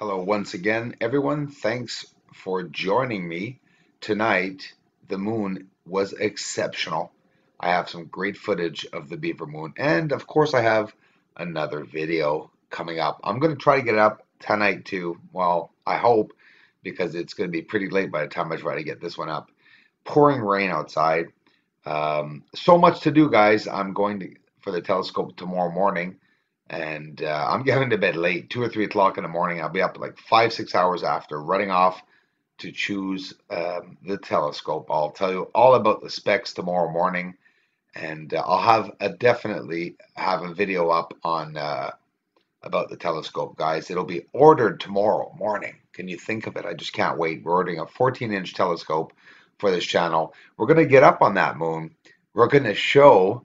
Hello, once again, everyone. Thanks for joining me tonight. The moon was exceptional. I have some great footage of the Beaver moon, and of course, I have another video coming up. I'm going to try to get it up tonight too. Well, I hope, because it's going to be pretty late by the time I try to get this one up. Pouring rain outside. So much to do, guys. I'm going to for the telescope tomorrow morning, and I'm getting to bed late, 2 or 3 o'clock in the morning. I'll be up like 5, 6 hours after, running off to choose the telescope. I'll tell you all about the specs tomorrow morning, and I'll have definitely have a video up on about the telescope, guys. It'll be ordered tomorrow morning. Can you think of it? I just can't wait. We're ordering a 14-inch telescope for this channel. We're going to get up on that moon. We're going to show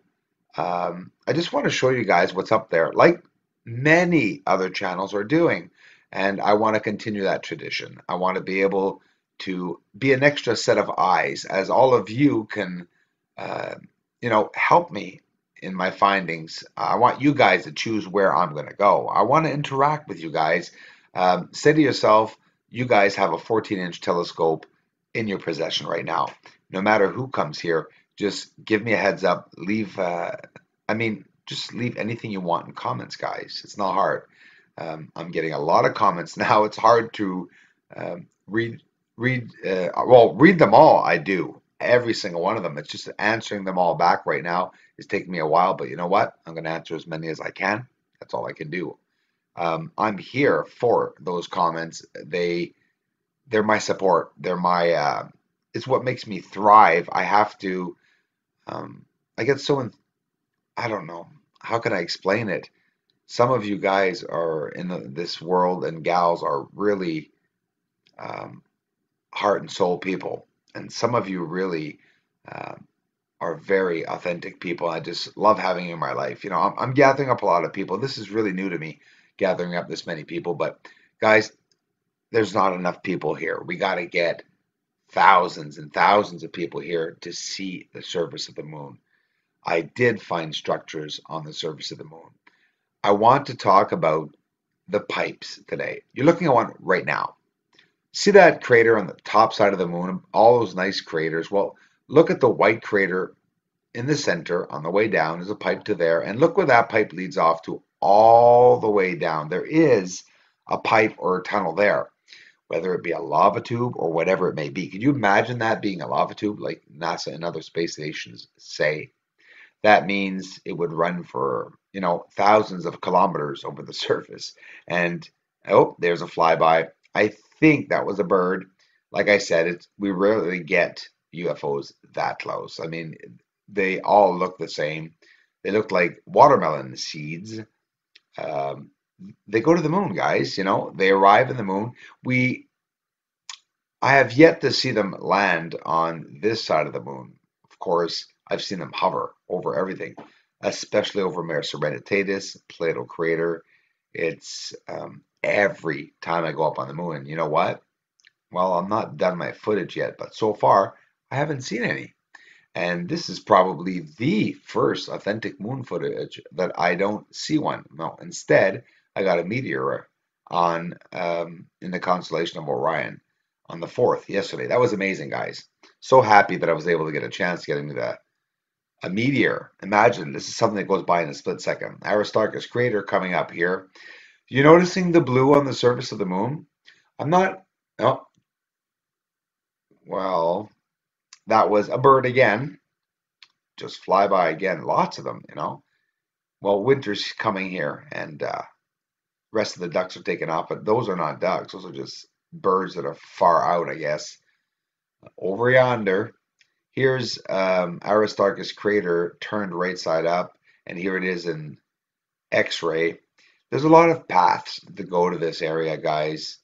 I just want to show you guys what's up there, like many other channels are doing. And I want to continue that tradition. I want to be able to be an extra set of eyes, as all of you can, uh, help me in my findings. I want you guys to choose where I'm going to go. I want to interact with you guys. Say to yourself, you guys have a 14-inch telescope in your possession right now. No matter who comes here, just give me a heads up. Just leave anything you want in comments, guys. It's not hard. I'm getting a lot of comments now. It's hard to read, read them all. I do every single one of them. It's just answering them all back right now is taking me a while. But you know what? I'm going to answer as many as I can. That's all I can do. I'm here for those comments. They're my support. They're my it's what makes me thrive. I have to. I get so I don't know. How can I explain it? Some of you guys are in this world, and gals are really um, heart and soul people, and some of you really uh, are very authentic people. I just love having you in my life. I'm gathering up a lot of people. This is really new to me, gathering up this many people. But guys, there's not enough people here. We got to get thousands and thousands of people here to see the surface of the moon. I did find structures on the surface of the moon. I want to talk about the pipes today. You're looking at one right now. See that crater on the top side of the moon? All those nice craters. Well, look at the white crater in the center. On the way down is a pipe to there. And look where that pipe leads off to, all the way down. There is a pipe or a tunnel there, whether it be a lava tube or whatever it may be. Can you imagine that being a lava tube like NASA and other space stations say? That means it would run for, thousands of kilometers over the surface. And oh, there's a flyby. I think that was a bird. Like I said, we rarely get UFOs that close. I mean, they all look the same. They look like watermelon seeds. Um, they go to the moon, guys. They arrive in the moon. I have yet to see them land on this side of the moon. Of course, I've seen them hover over everything, especially over Mare Serenitatis, Plato Crater. It's every time I go up on the moon. And you know what? Well, I'm not done my footage yet, but so far I haven't seen any. And this is probably the first authentic moon footage that I don't see one. No, instead, I got a meteor on in the constellation of Orion on the 4th yesterday. That was amazing, guys. So happy that I was able to get a chance to get into that. A meteor. Imagine this is something that goes by in a split second. Aristarchus crater coming up here. You noticing the blue on the surface of the moon? I'm not. Oh, well, that was a bird again. Just fly by again. Lots of them. Well, winter's coming here, and rest of the ducks are taken off, but those are not ducks. Those are just birds that are far out, I guess. Over yonder, here's Aristarchus crater turned right side up, and here it is in X-ray. There's a lot of paths to go to this area, guys.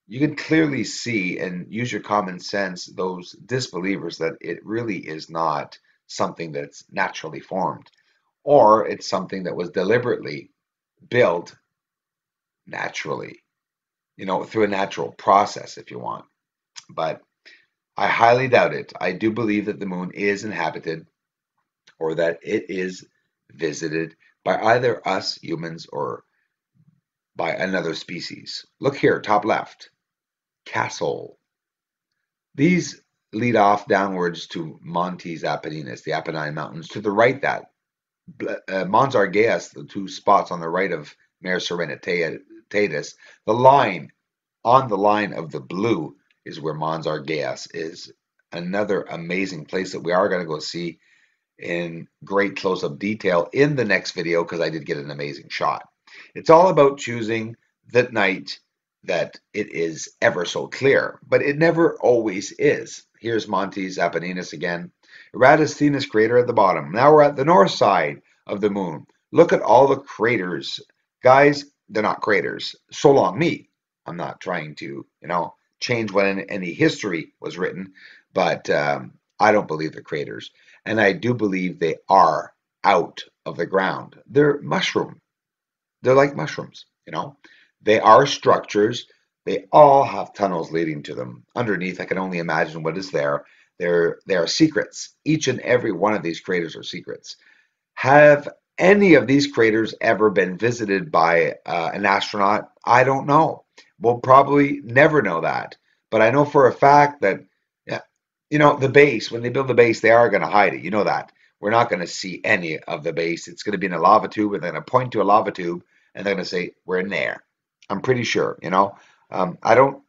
You can clearly see and use your common sense, those disbelievers, that it really is not something that's naturally formed, or it's something that was deliberately built naturally, through a natural process, if you want. But I highly doubt it. I do believe that the moon is inhabited, or that it is visited by either us humans or by another species. Look here, top left, castle. These lead off downwards to Montes Apenninus, the Apennine Mountains. To the right, that Mons Argeas, the two spots on the right of Mare Serenitatis, the line on the line of the blue is where Mons Argeas is. Another amazing place that we are going to go see in great close-up detail in the next video because I did get an amazing shot. It's all about choosing the night that it is ever so clear, but it never always is. Here's Montes Apenninus again. Eratosthenes crater at the bottom. Now we're at the north side of the moon. Look at all the craters. Guys, they're not craters. So long me. I'm not trying to, change what any history was written, but I don't believe they're craters. And I do believe they are out of the ground. They're mushroom. They're like mushrooms, They are structures. They all have tunnels leading to them. Underneath, I can only imagine what is there. There are secrets. Each and every one of these craters are secrets. Have any of these craters ever been visited by an astronaut? I don't know. We'll probably never know that. But I know for a fact that, yeah, the base, when they build the base, they are going to hide it. You know that. We're not going to see any of the base. It's going to be in a lava tube, and they're going to point to a lava tube, and they're going to say, we're in there. I'm pretty sure, I don't,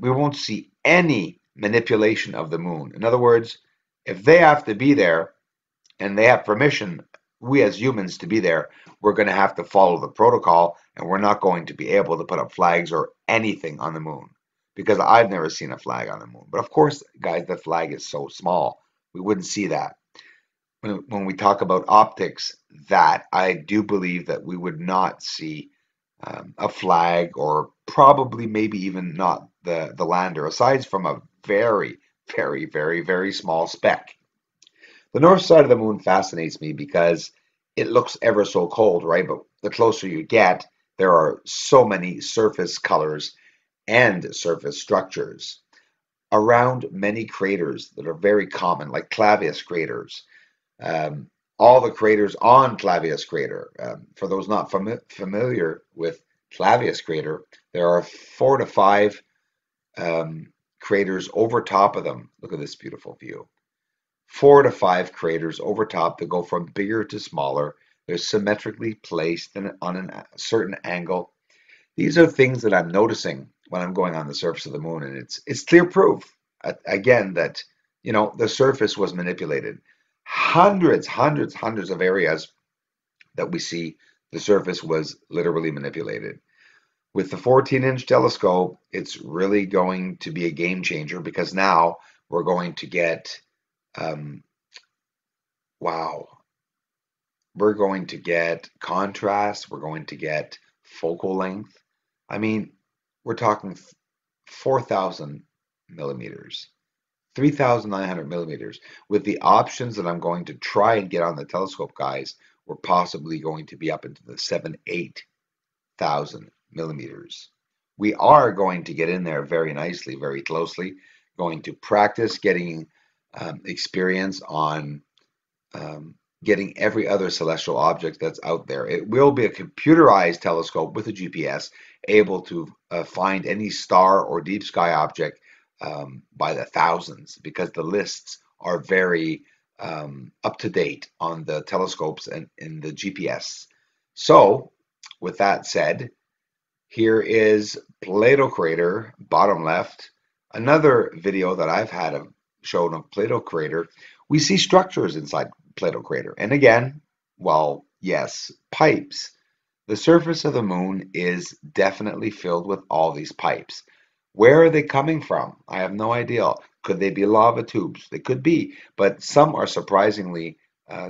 we won't see any manipulation of the moon. In other words, if they have to be there and they have permission, we as humans to be there, we're going to have to follow the protocol, and we're not going to be able to put up flags or anything on the moon because I've never seen a flag on the moon. But of course, guys, the flag is so small, we wouldn't see that. When we talk about optics, that I do believe that we would not see a flag, or probably maybe even not the lander, aside from a very, very, very, very small speck. The north side of the moon fascinates me because it looks ever so cold, right? But the closer you get, there are so many surface colors and surface structures around many craters that are very common, like Clavius craters. All the craters on Clavius crater. For those not familiar with Clavius crater, there are 4 to 5 craters over top of them. Look at this beautiful view. 4 to 5 craters over top that go from bigger to smaller. They're symmetrically placed on a certain angle. These are things that I'm noticing when I'm going on the surface of the moon, and it's clear proof again that the surface was manipulated. Hundreds of areas that we see, the surface was literally manipulated. With the 14-inch telescope, it's really going to be a game changer because now we're going to get, wow, we're going to get contrast, we're going to get focal length. I mean, we're talking 4,000 millimeters. 3,900 millimeters. With the options that I'm going to try and get on the telescope, guys, we're possibly going to be up into the 8,000 millimeters. We are going to get in there very nicely, very closely, going to practice getting experience on getting every other celestial object that's out there. It will be a computerized telescope with a GPS, able to find any star or deep sky object by the thousands, because the lists are very up to date on the telescopes and in the GPS. So, with that said, here is Plato crater, bottom left. Another video that I've had shown of Plato crater. We see structures inside Plato crater, and again, well, yes, pipes. The surface of the moon is definitely filled with all these pipes. Where are they coming from? I have no idea. Could they be lava tubes? They could be, but some are surprisingly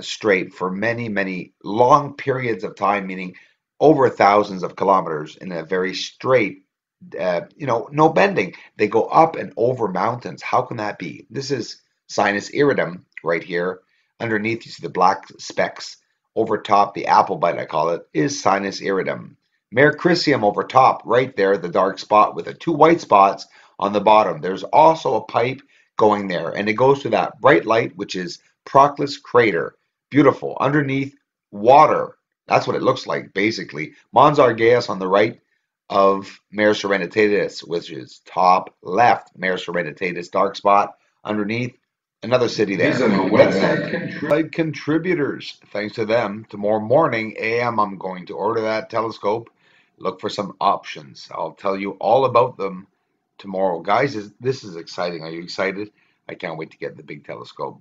straight for many, many long periods of time, meaning over thousands of kilometers in a very straight, no bending. They go up and over mountains. How can that be? This is Sinus iridum right here. Underneath, you see the black specks. Over top, the apple bite, I call it, is Sinus iridum. Mare Crisium over top, right there, the dark spot with the 2 white spots on the bottom. There's also a pipe going there, and it goes to that bright light, which is Proclus crater. Beautiful. Underneath, water, That's what it looks like, basically. Mons Argeas on the right of Mare Serenitatis, which is top left. Mare Serenitatis, dark spot underneath. Another city there. Visit our website. Contributors. Thanks to them, tomorrow morning, AM, I'm going to order that telescope. Look for some options. I'll tell you all about them tomorrow. Guys, this is exciting. Are you excited? I can't wait to get the big telescope.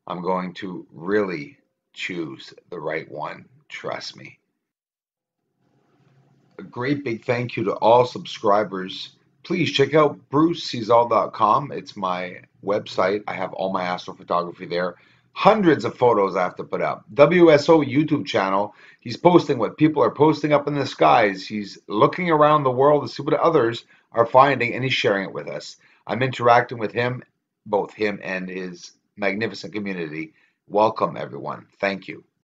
I'm going to really choose the right one. Trust me. A great big thank you to all subscribers. Please check out bruceseesall.com. It's my website. I have all my astrophotography there. Hundreds of photos I have to put up. WSO YouTube channel. He's posting what people are posting up in the skies. He's looking around the world to see what others are finding, and he's sharing it with us. I'm interacting with him, both him and his magnificent community. Welcome, everyone. Thank you.